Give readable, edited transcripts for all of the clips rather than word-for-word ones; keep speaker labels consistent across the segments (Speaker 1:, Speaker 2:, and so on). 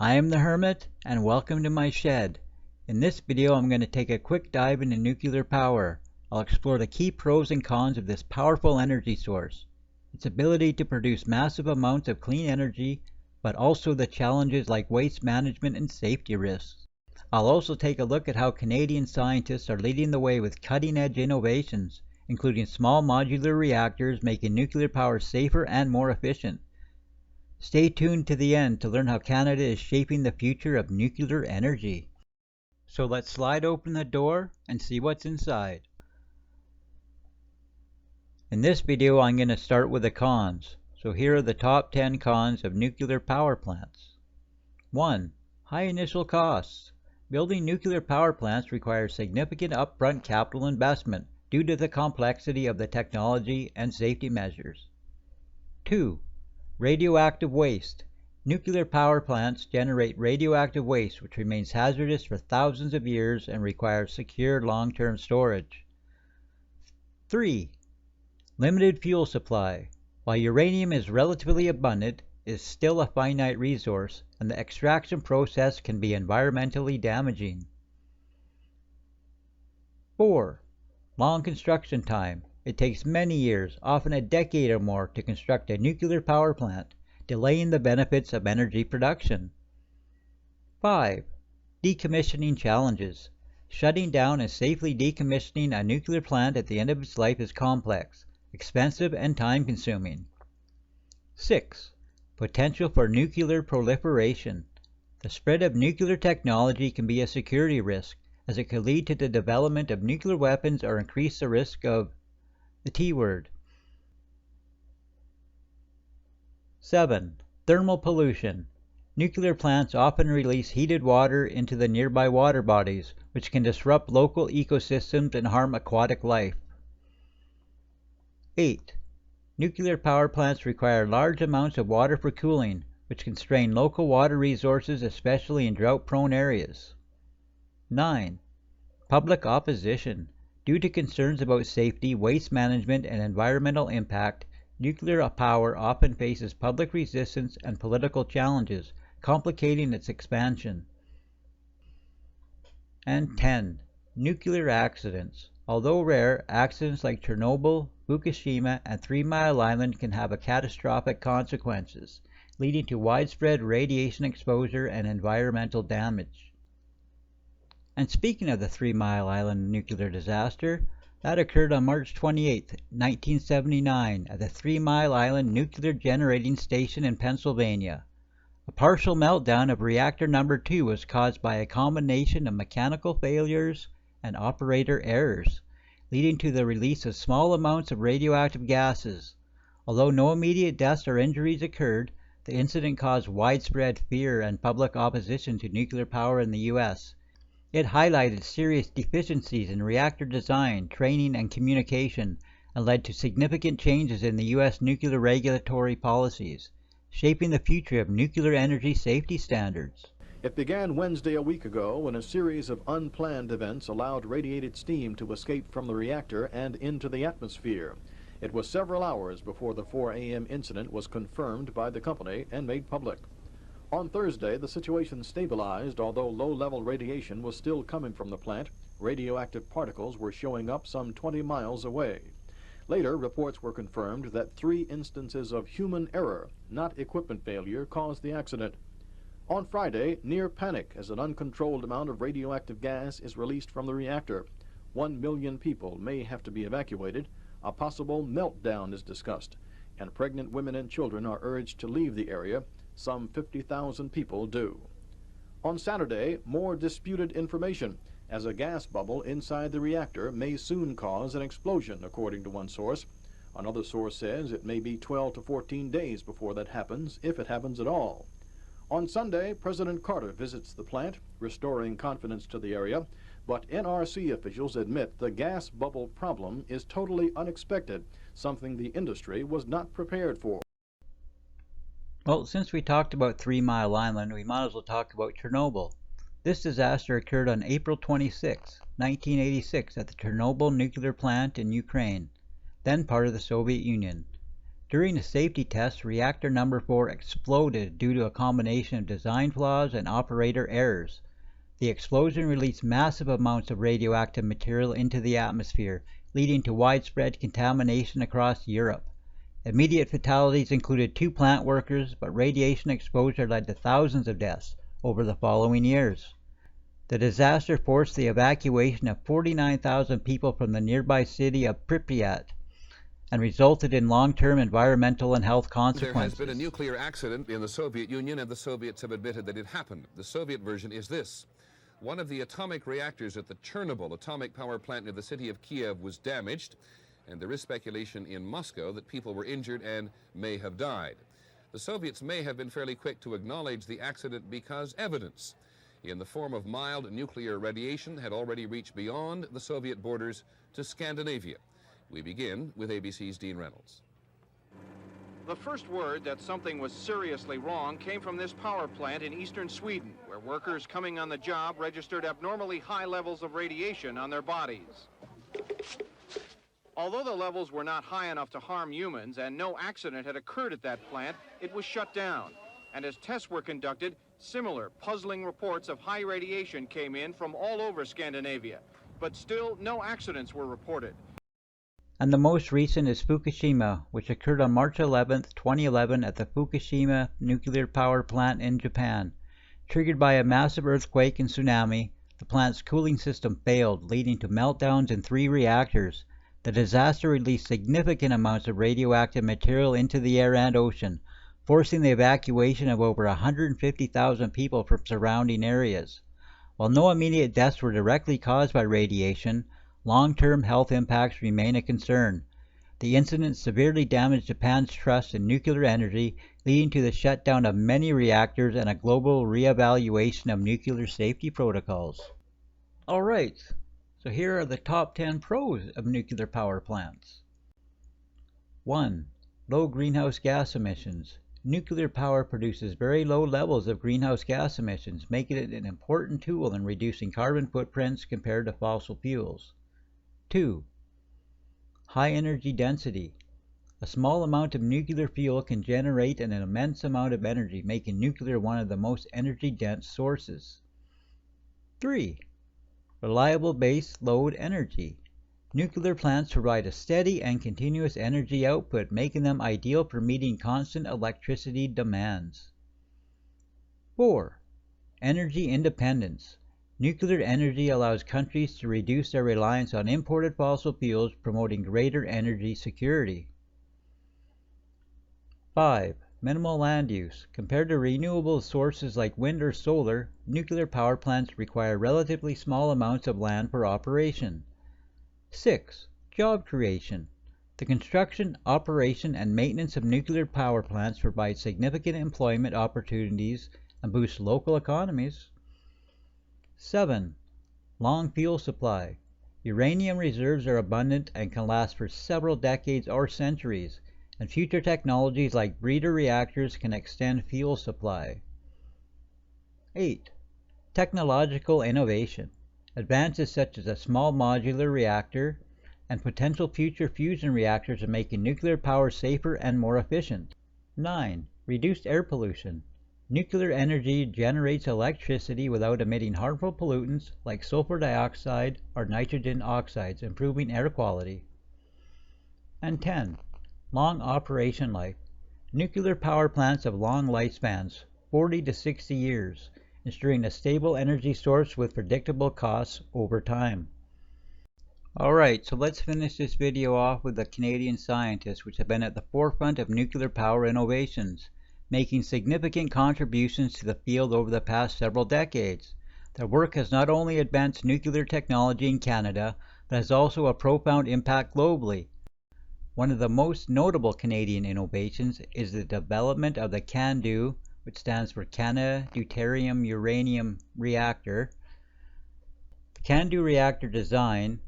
Speaker 1: I am the Hermit, and welcome to my shed. In this video I'm going to take a quick dive into nuclear power. I'll explore the key pros and cons of this powerful energy source, its ability to produce massive amounts of clean energy, but also the challenges like waste management and safety risks. I'll also take a look at how Canadian scientists are leading the way with cutting-edge innovations, including small modular reactors making nuclear power safer and more efficient. Stay tuned to the end to learn how Canada is shaping the future of nuclear energy. So let's slide open the door and see what's inside. In this video I'm going to start with the cons. So here are the top 10 cons of nuclear power plants. 1. High initial costs. Building nuclear power plants requires significant upfront capital investment due to the complexity of the technology and safety measures. 2. Radioactive waste. Nuclear power plants generate radioactive waste which remains hazardous for thousands of years and requires secure long-term storage. 3. Limited fuel supply. While uranium is relatively abundant, it is still a finite resource, and the extraction process can be environmentally damaging. 4. Long construction time. It takes many years, often a decade or more, to construct a nuclear power plant, delaying the benefits of energy production. 5. Decommissioning challenges. Shutting down and safely decommissioning a nuclear plant at the end of its life is complex, expensive, and time-consuming. 6. Potential for nuclear proliferation. The spread of nuclear technology can be a security risk, as it could lead to the development of nuclear weapons or increase the risk of the T word. 7. Thermal pollution. Nuclear plants often release heated water into the nearby water bodies, which can disrupt local ecosystems and harm aquatic life. 8. Nuclear power plants require large amounts of water for cooling, which can strain local water resources, especially in drought-prone areas. 9. Public opposition. Due to concerns about safety, waste management, and environmental impact, nuclear power often faces public resistance and political challenges, complicating its expansion. And 10. Nuclear accidents. Although rare, accidents like Chernobyl, Fukushima, and 3 Mile Island can have catastrophic consequences, leading to widespread radiation exposure and environmental damage. And speaking of the 3 Mile Island nuclear disaster, that occurred on March 28, 1979 at the 3 Mile Island Nuclear Generating Station in Pennsylvania. A partial meltdown of reactor number 2 was caused by a combination of mechanical failures and operator errors, leading to the release of small amounts of radioactive gases. Although no immediate deaths or injuries occurred, the incident caused widespread fear and public opposition to nuclear power in the U.S. It highlighted serious deficiencies in reactor design, training, and communication, and led to significant changes in the U.S. nuclear regulatory policies, shaping the future of nuclear energy safety standards.
Speaker 2: It began Wednesday a week ago when a series of unplanned events allowed radiated steam to escape from the reactor and into the atmosphere. It was several hours before the 4 a.m. incident was confirmed by the company and made public. On Thursday, the situation stabilized, although low-level radiation was still coming from the plant. Radioactive particles were showing up some 20 miles away. Later, reports were confirmed that 3 instances of human error, not equipment failure, caused the accident. On Friday, near panic as an uncontrolled amount of radioactive gas is released from the reactor. 1 million people may have to be evacuated. A possible meltdown is discussed, and pregnant women and children are urged to leave the area. Some 50,000 people do. On Saturday, more disputed information, as a gas bubble inside the reactor may soon cause an explosion, according to one source. Another source says it may be 12 to 14 days before that happens, if it happens at all. On Sunday, President Carter visits the plant, restoring confidence to the area, but NRC officials admit the gas bubble problem is totally unexpected, something the industry was not prepared for.
Speaker 1: Well, since we talked about 3 Mile Island, we might as well talk about Chernobyl. This disaster occurred on April 26, 1986 at the Chernobyl nuclear plant in Ukraine, then part of the Soviet Union. During the safety test, reactor number 4 exploded due to a combination of design flaws and operator errors. The explosion released massive amounts of radioactive material into the atmosphere, leading to widespread contamination across Europe. Immediate fatalities included 2 plant workers, but radiation exposure led to thousands of deaths over the following years. The disaster forced the evacuation of 49,000 people from the nearby city of Pripyat and resulted in long-term environmental and health consequences.
Speaker 3: There has been a nuclear accident in the Soviet Union, and the Soviets have admitted that it happened. The Soviet version is this. One of the atomic reactors at the Chernobyl atomic power plant near the city of Kiev was damaged, and there is speculation in Moscow that people were injured and may have died. The Soviets may have been fairly quick to acknowledge the accident because evidence in the form of mild nuclear radiation had already reached beyond the Soviet borders to Scandinavia. We begin with ABC's Dean Reynolds.
Speaker 4: The first word that something was seriously wrong came from this power plant in eastern Sweden, where workers coming on the job registered abnormally high levels of radiation on their bodies. Although the levels were not high enough to harm humans and no accident had occurred at that plant, it was shut down. And as tests were conducted, similar puzzling reports of high radiation came in from all over Scandinavia. But still, no accidents were reported.
Speaker 1: And the most recent is Fukushima, which occurred on March 11, 2011 at the Fukushima nuclear power plant in Japan. Triggered by a massive earthquake and tsunami, the plant's cooling system failed, leading to meltdowns in 3 reactors. The disaster released significant amounts of radioactive material into the air and ocean, forcing the evacuation of over 150,000 people from surrounding areas. While no immediate deaths were directly caused by radiation, long-term health impacts remain a concern. The incident severely damaged Japan's trust in nuclear energy, leading to the shutdown of many reactors and a global re-evaluation of nuclear safety protocols. Alright, so here are the top 10 pros of nuclear power plants. 1. Low greenhouse gas emissions. Nuclear power produces very low levels of greenhouse gas emissions, making it an important tool in reducing carbon footprints compared to fossil fuels. 2. High energy density. A small amount of nuclear fuel can generate an immense amount of energy, making nuclear one of the most energy-dense sources. 3. Reliable base load energy. Nuclear plants provide a steady and continuous energy output, making them ideal for meeting constant electricity demands. 4. Energy independence. Nuclear energy allows countries to reduce their reliance on imported fossil fuels, promoting greater energy security. 5. Minimal land use. Compared to renewable sources like wind or solar, nuclear power plants require relatively small amounts of land for operation. 6. Job creation. The construction, operation, and maintenance of nuclear power plants provide significant employment opportunities and boost local economies. 7. Long fuel supply. Uranium reserves are abundant and can last for several decades or centuries, and future technologies like breeder reactors can extend fuel supply. 8. Technological innovation. Advances such as a small modular reactor and potential future fusion reactors are making nuclear power safer and more efficient. 9. Reduced air pollution. Nuclear energy generates electricity without emitting harmful pollutants like sulfur dioxide or nitrogen oxides, improving air quality. And 10. Long operation life. Nuclear power plants have long lifespans, 40 to 60 years, ensuring a stable energy source with predictable costs over time. Alright, so let's finish this video off with the Canadian scientists which have been at the forefront of nuclear power innovations, making significant contributions to the field over the past several decades. Their work has not only advanced nuclear technology in Canada, but has also a profound impact globally. One of the most notable Canadian innovations is the development of the CANDU, which stands for Canada Deuterium Uranium Reactor. The CANDU reactor design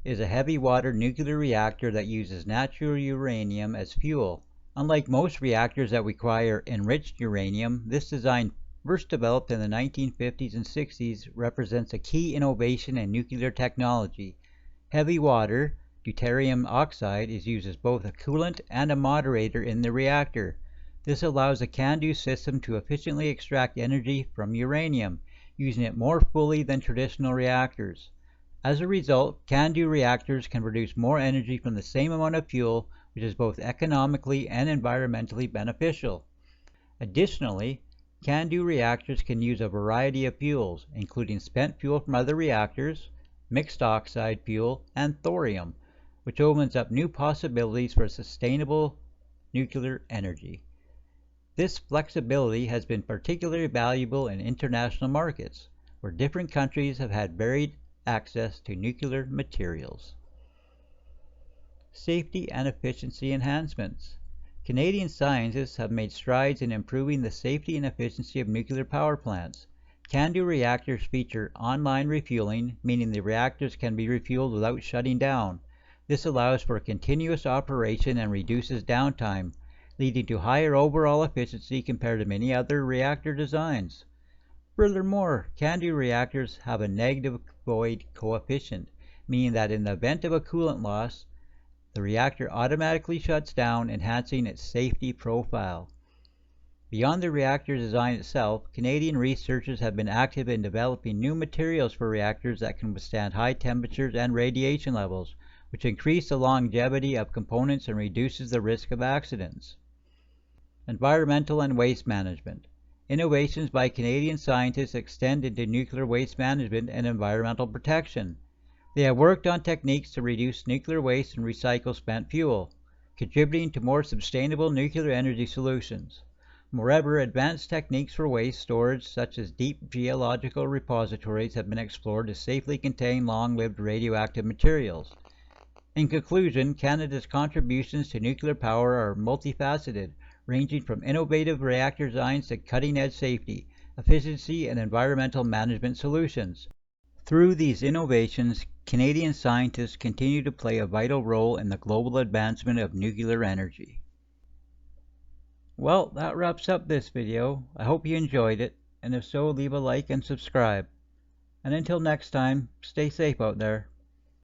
Speaker 1: is a heavy water nuclear reactor that uses natural uranium as fuel. Unlike most reactors that require enriched uranium, this design, first developed in the 1950s and 60s, represents a key innovation in nuclear technology. Heavy water, deuterium oxide is used as both a coolant and a moderator in the reactor. This allows the CANDU system to efficiently extract energy from uranium, using it more fully than traditional reactors. As a result, CANDU reactors can produce more energy from the same amount of fuel, which is both economically and environmentally beneficial. Additionally, CANDU reactors can use a variety of fuels, including spent fuel from other reactors, mixed oxide fuel, and thorium, which opens up new possibilities for sustainable nuclear energy. This flexibility has been particularly valuable in international markets, where different countries have had varied access to nuclear materials. Safety and efficiency enhancements. Canadian scientists have made strides in improving the safety and efficiency of nuclear power plants. CANDU reactors feature online refueling, meaning the reactors can be refueled without shutting down. This allows for continuous operation and reduces downtime, leading to higher overall efficiency compared to many other reactor designs. Furthermore, CANDU reactors have a negative void coefficient, meaning that in the event of a coolant loss, the reactor automatically shuts down, enhancing its safety profile. Beyond the reactor design itself, Canadian researchers have been active in developing new materials for reactors that can withstand high temperatures and radiation levels, which increase the longevity of components and reduces the risk of accidents. Environmental and waste management. Innovations by Canadian scientists extend into nuclear waste management and environmental protection. They have worked on techniques to reduce nuclear waste and recycle spent fuel, contributing to more sustainable nuclear energy solutions. Moreover, advanced techniques for waste storage, such as deep geological repositories, have been explored to safely contain long-lived radioactive materials. In conclusion, Canada's contributions to nuclear power are multifaceted, ranging from innovative reactor designs to cutting-edge safety, efficiency, and environmental management solutions. Through these innovations, Canadian scientists continue to play a vital role in the global advancement of nuclear energy. Well, that wraps up this video. I hope you enjoyed it, and if so, leave a like and subscribe. And until next time, stay safe out there.